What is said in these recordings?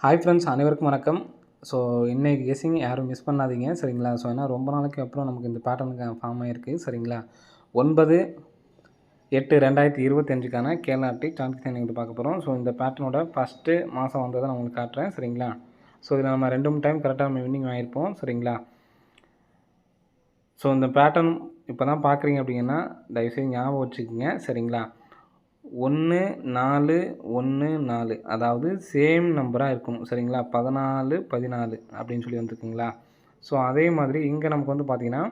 Hi friends, அனைவருக்கும் வணக்கம். So இன்றைக்கி கெஸ்ஸிங் யாரும் மிஸ் பண்ணாதீங்க, சரிங்களா? ஸோ ஏன்னா ரொம்ப நாளைக்கு அப்புறம் நமக்கு இந்த பேட்டர்னுக்கு ஃபார்ம் ஆகிருக்கு, சரிங்களா? 9/8/2025க்கான கேரளாட்டி சான்ஸ் நீங்கள் பார்க்க போகிறோம். ஸோ இந்த பேட்டர்னோட ஃபஸ்ட்டு மாதம் வந்ததை நான் உங்களுக்கு காட்டுறேன், சரிங்களா? ஸோ இதில் நம்ம 2 டைம் கரெக்டாக நம்ம வின்னிங் ஆகிருப்போம், சரிங்களா? ஸோ இந்த பேட்டர்ன் இப்போ தான் பார்க்குறீங்க அப்படிங்கன்னா தயவுசெய்து ஞாபகம் வச்சுக்கோங்க, சரிங்களா? 1 4 1 4 அதாவது சேம் நம்பராக இருக்கணும், சரிங்களா? 14 14 அப்படின்னு சொல்லி வந்துருக்குங்களா? ஸோ அதே மாதிரி இங்கே நமக்கு வந்து பார்த்திங்கன்னா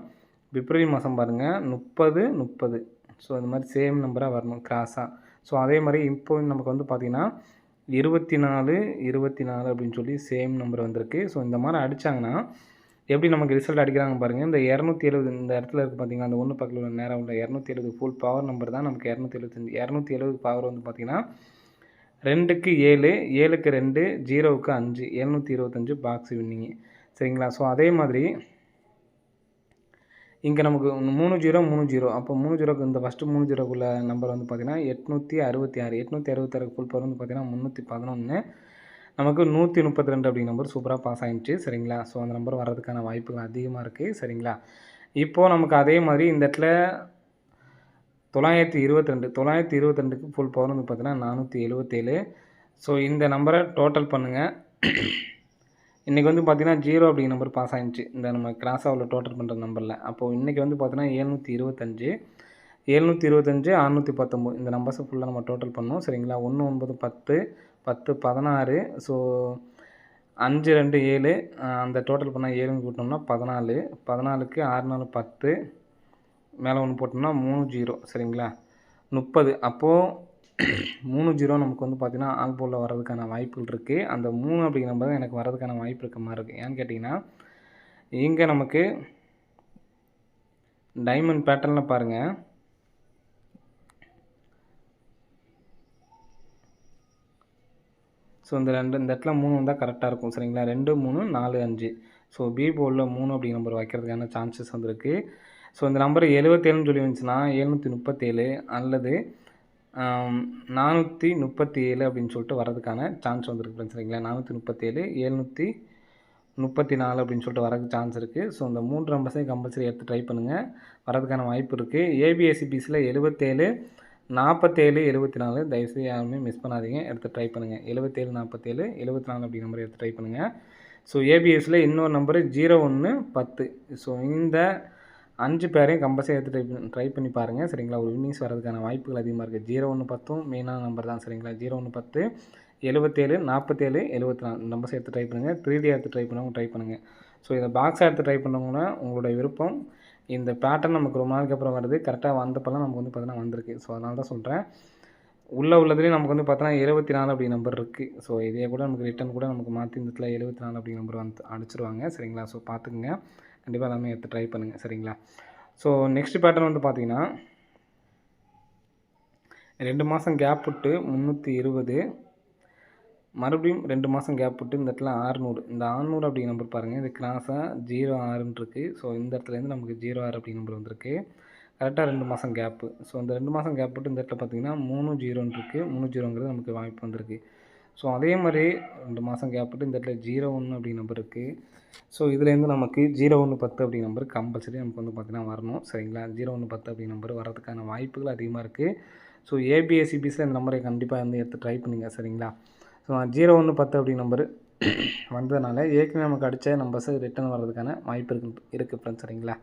பிப்ரவரி மாதம் பாருங்கள் 30 30. ஸோ அது மாதிரி சேம் நம்பராக வரணும் கிராஸாக. ஸோ அதே மாதிரி இப்போ நமக்கு வந்து பார்த்திங்கன்னா 24 24 அப்படின்னு சொல்லி சேம் நம்பர் வந்திருக்கு. ஸோ இந்த மாதிரி அடித்தாங்கன்னா எப்படி நமக்கு ரிசல்ட் அடிக்கிறாங்க பாருங்கள். இந்த 270 இந்த இடத்துல இருக்குது பார்த்தீங்கன்னா, அந்த ஒன்று பக்கத்தில் உள்ள நேரம் உள்ள 270 ஃபுல் பவர் நம்பர் தான் நமக்கு 275. 270 பவர் வந்து பார்த்திங்கன்னா 2க்கு 7 7க்கு 2 0க்கு 5 725 பாக்ஸ் வின்னிங்கு, சரிங்களா? ஸோ அதே மாதிரி இங்கே நமக்கு 30 30 அப்போ 30க்கு இந்த ஃபஸ்ட்டு 30க்குள்ள நம்பர் வந்து பார்த்திங்கன்னா 866 866 ஃபுல் பவர் வந்து பார்த்திங்கன்னா 311 நமக்கு 132 அப்படிங்கிற நம்பர் சூப்பராக பாஸ் ஆகிடுச்சு, சரிங்களா? ஸோ அந்த நம்பர் வர்றதுக்கான வாய்ப்புகள் அதிகமாக இருக்குது, சரிங்களா? இப்போது நமக்கு அதே மாதிரி இந்த இடத்துல 922க்கு ஃபுல் பவர் வந்து பார்த்திங்கன்னா 477. ஸோ இந்த நம்பரை டோட்டல் பண்ணுங்கள். இன்றைக்கி வந்து பார்த்திங்கன்னா 0 அப்படிங்கிற நம்பர் பாஸ் ஆகிடுச்சு இந்த நம்ம கிராஸாக உள்ள டோட்டல் பண்ணுற நம்பரில். அப்போது இன்றைக்கி வந்து பார்த்திங்கன்னா 725 725 619 இந்த நம்பர்ஸை ஃபுல்லாக நம்ம டோட்டல் பண்ணோம், சரிங்களா? 1 9 10 10 16. ஸோ 5 2 7 அந்த டோட்டல் பண்ணால் 7 கூட்டினோம்னா 14 14க்கு 6 4 10 மேலே ஒன்று போட்டோம்னா 3 0, சரிங்களா? 30. அப்போது 3 0 நமக்கு வந்து பார்த்திங்கன்னா ஆல் போலில் வர்றதுக்கான வாய்ப்புகள் இருக்குது. அந்த 3 அப்படிங்கிற நம்பர் தான் எனக்கு வர்றதுக்கான வாய்ப்பு இருக்க மாதிரி இருக்குது. ஏன்னு கேட்டிங்கன்னா இங்கே நமக்கு டைமண்ட் பேட்டர்னில் பாருங்கள், ஸோ இந்த இடத்துல 3 வந்தால் கரெக்டாக இருக்கும், சரிங்களா? 2 3 4 5. ஸோ பி போர்டில் 3 அப்படிங்கிற நம்பர் வைக்கிறதுக்கான சான்சஸ் வந்துருக்கு. ஸோ இந்த நம்பர் 77ன்னு சொல்லி வந்துச்சுன்னா 737 அல்லது 437 அப்படின்னு சொல்லிட்டு வர்றதுக்கான சான்ஸ் வந்துருக்கு, சரிங்களா? 437 734 அப்படின்னு சொல்லிட்டு வரதுக்கு சான்ஸ் இருக்குது. ஸோ இந்த 3 நம்பர்ஸையும் கம்பல்சரி எடுத்து ட்ரை பண்ணுங்கள், வரதுக்கான வாய்ப்பு இருக்குது. ஏபிஎஸ்சிபிஸில் 77 47 74 தயவுசெய்து யாருமே மிஸ் பண்ணாதீங்க, எடுத்து ட்ரை பண்ணுங்கள். 77 47 74 அப்படி நம்பர் எடுத்து ட்ரை பண்ணுங்கள். ஸோ ஏபிஎஸ்சில் இன்னொரு நம்பரு 01 10. ஸோ இந்த 5 பேரையும் கம்பல்சரி எடுத்து ட்ரை பண்ணி பாருங்கள், சரிங்களா? ஒரு வின்னிங்ஸ் வரதுக்கான வாய்ப்புகள் அதிகமாக இருக்குது. 01 10 மெயினான நம்பர் தான், சரிங்களா? 01 10 77 47 74 நம்பர்ஸ் எடுத்து ட்ரை பண்ணுங்கள். 3D எடுத்து ட்ரை பண்ணவங்க ட்ரை பண்ணுங்கள். ஸோ இதை பாக்ஸாக எடுத்து ட்ரை பண்ணவங்கன்னா உங்களுடைய விருப்பம். இந்த பேட்டர்ன் நமக்கு ரொம்ப நாளைக்கு அப்புறம் வருது, கரெக்டாக வந்தப்பெல்லாம் நமக்கு வந்து பார்த்தீங்கன்னா வந்திருக்கு. ஸோ அதனால தான் சொல்கிறேன். உள்ளதுலேயும் நமக்கு வந்து பார்த்தோன்னா 24 அப்படி நம்பர் இருக்குது. ஸோ இதே கூட நமக்கு ரிட்டன் கூட நமக்கு மாற்றி இந்த இடத்துல 74 அப்படி நம்பர் வந்து அடிச்சிருவாங்க, சரிங்களா? ஸோ பார்த்துக்குங்க, கண்டிப்பாக எல்லாமே எடுத்து ட்ரை பண்ணுங்கள், சரிங்களா? ஸோ நெக்ஸ்ட் பேட்டர்ன் வந்து பார்த்திங்கன்னா 2 மாதம் கேப் விட்டு 320, மறுபடியும் 2 மாதம் கேப் விட்டு இந்த இடத்துல 600. இந்த 600 அப்படிங்கிற நம்பர் பாருங்கள், இது கிராஸாக 06ன்னு இருக்குது. ஸோ இந்த இடத்துலேருந்து நமக்கு 06 அப்படிங்கிற நம்பர் வந்திருக்கு, கரெக்டாக 2 மாதம் கேப்பு. ஸோ இந்த 2 மாதம் கேப் விட்டு இந்த இடத்துல பார்த்திங்கன்னா 30ன்னு இருக்குது. 30ங்கிறது நமக்கு வாய்ப்பு வந்திருக்கு. ஸோ அதே மாதிரி 2 மாதம் கேப் விட்டு இந்த இடத்துல 01 அப்படிங்கிற நம்பர் இருக்குது. ஸோ இதுலேருந்து நமக்கு 01 10 அப்படிங்கிற நம்பர் கம்பல்சரி நமக்கு வந்து பார்த்திங்கன்னா வரணும், சரிங்களா? 01 10 அப்படிங்கிற நம்பர் வரதுக்கான வாய்ப்புகள் அதிகமாக இருக்குது. ஸோ ஏபிஎஸ்சிபிஸில் இந்த நம்பரை கண்டிப்பாக வந்து எடுத்து ட்ரை பண்ணுங்கள், சரிங்களா? ஸோ 01 10 அப்படிங்கிற நம்பர் வந்ததுனால ஏற்கனவே நமக்கு அடித்த நம்பர்ஸை ரிட்டன் வர்றதுக்கான வாய்ப்பு இருக்குது ஃப்ரெண்ட்ஸ், சரிங்களா?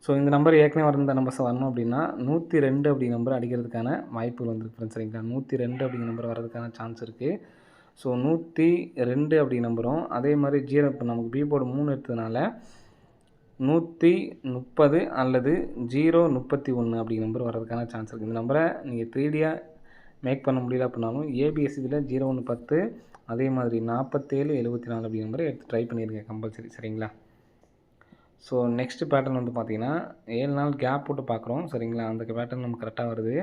ஸோ இந்த நம்பர் ஏற்கனவே வர நம்பர்ஸ் வரணும் அப்படின்னா 102 அப்படிங்கிற நம்பர் அடிக்கிறதுக்கான வாய்ப்புகள் வந்துருக்கு ஃப்ரெண்ட்ஸ், சரிங்களா? 102 அப்படிங்கிற நம்பர் வரதுக்கான சான்ஸ் இருக்குது. ஸோ 102 அப்படிங்கிற நம்பரும் அதே மாதிரி 0 இப்போ நமக்கு பி போர்டு 3 எடுத்ததுனால 130 அல்லது 031 அப்படிங்கிற நம்பர் வரதுக்கான சான்ஸ் இருக்குது. இந்த நம்பரை நீங்கள் 3Dயாக மேக் பண்ண முடியல அப்படின்னாலும் ஏபிஎஸ்சியில் 01 10 அதே மாதிரி 47 74 அப்படிங்கிற நம்பரை எடுத்து ட்ரை பண்ணியிருக்கேன் கம்பல்சரி, சரிங்களா? ஸோ நெக்ஸ்ட் பேட்டர்ன் வந்து பார்த்திங்கன்னா 7 நாள் கேப் போட்டு பார்க்குறோம், சரிங்களா? அந்த பேட்டர்ன் நமக்கு கரெக்டாக வருது.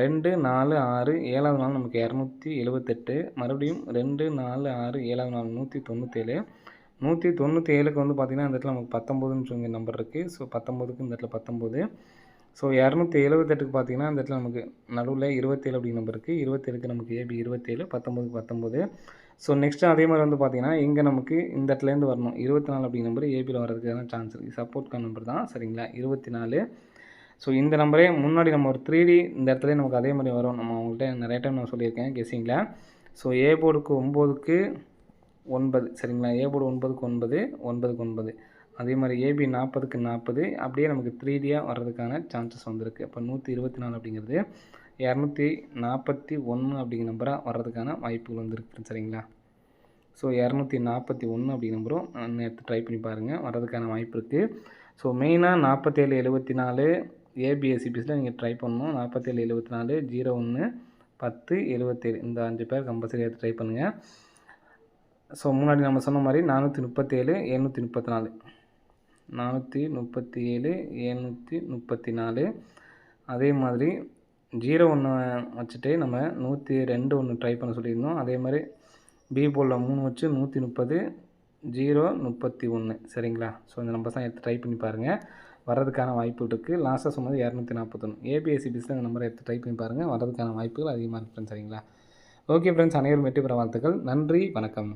2 4 6 7வது நாள் நமக்கு 278, மறுபடியும் 2 4 6 7வது நாள் 197. 197க்கு வந்து பார்த்திங்கன்னா இந்த இடத்துல நமக்கு 19ன்னு சொல்லி நம்பர் இருக்குது. ஸோ 19க்கு இந்த இடத்துல 19 ஸோ 278க்கு பார்த்தீங்கன்னா இந்த இடத்துல நமக்கு நடுவில் 27 அப்படிங்கிற நம்பர் இருக்குது. 27க்கு நமக்கு ஏபி 27, 19க்கு 19. ஸோ நெக்ஸ்ட்டு அதே மாதிரி வந்து பார்த்தீங்கன்னா இங்கே நமக்கு இந்த இடத்துலேருந்து வரணும் 24 அப்படிங்கிற நம்பர் ஏபியில் வர்றதுக்கான சான்ஸ் இருக்குது. சப்போர்ட்கான நம்பர் தான் சரிங்களா 24. ஸோ இந்த நம்பரே முன்னாடி நம்ம ஒரு 3D இந்த இடத்துல நமக்கு அதே மாதிரி வரும். நம்ம அவங்கள்ட்ட நிறைய டைம் நான் சொல்லியிருக்கேன் கெஸ்ஸிங்கில். ஸோ ஏ போர்டுக்கு 9க்கு 9 சரிங்களா ஏ போர்டு 9க்கு 9, 9க்கு 9. அதே மாதிரி ஏபி 40க்கு 40 அப்படியே நமக்கு 3Dயாக வர்றதுக்கான சான்சஸ் வந்திருக்கு. அப்போ 124 அப்படிங்கிறது 241 அப்படிங்கிற நம்பராக வர்றதுக்கான வாய்ப்புகள் வந்துருக்கு சரிங்களா. ஸோ 241 அப்படிங்கிற நம்பரும் எடுத்து ட்ரை பண்ணி பாருங்கள், வர்றதுக்கான வாய்ப்பு இருக்குது. ஸோ மெயினாக 47 74 ஏபிஎஸ்சிபிஸில் நீங்கள் ட்ரை பண்ணணும். 47 74 01 10 77 இந்த 5 பேர் கம்பல்சரி எடுத்து ட்ரை பண்ணுங்கள். ஸோ முன்னாடி நம்ம சொன்ன மாதிரி 437 734 437 734 அதே மாதிரி 01 வச்சுட்டு நம்ம 102 ஒன்று ட்ரை பண்ண சொல்லியிருந்தோம். அதே மாதிரி பி போலில் 3 வச்சு 130 031 சரிங்களா. ஸோ இந்த நம்பர்ஸ் தான் எடுத்து ட்ரை பண்ணி பாருங்கள், வர்றதுக்கான வாய்ப்பு இருக்குது. லாஸ்ட்டாக சொன்னது 241 ஏபிஎஸ்சிபிஸில் இந்த நம்பரை எடுத்து ட்ரை பண்ணி பாருங்கள், வர்றதுக்கான வாய்ப்புகள் அதிகமாக இருக்குது சரிங்களா. ஓகே ஃப்ரெண்ட்ஸ், அனைவரும் வெற்றி பெற வாழ்த்துக்கள். நன்றி, வணக்கம்.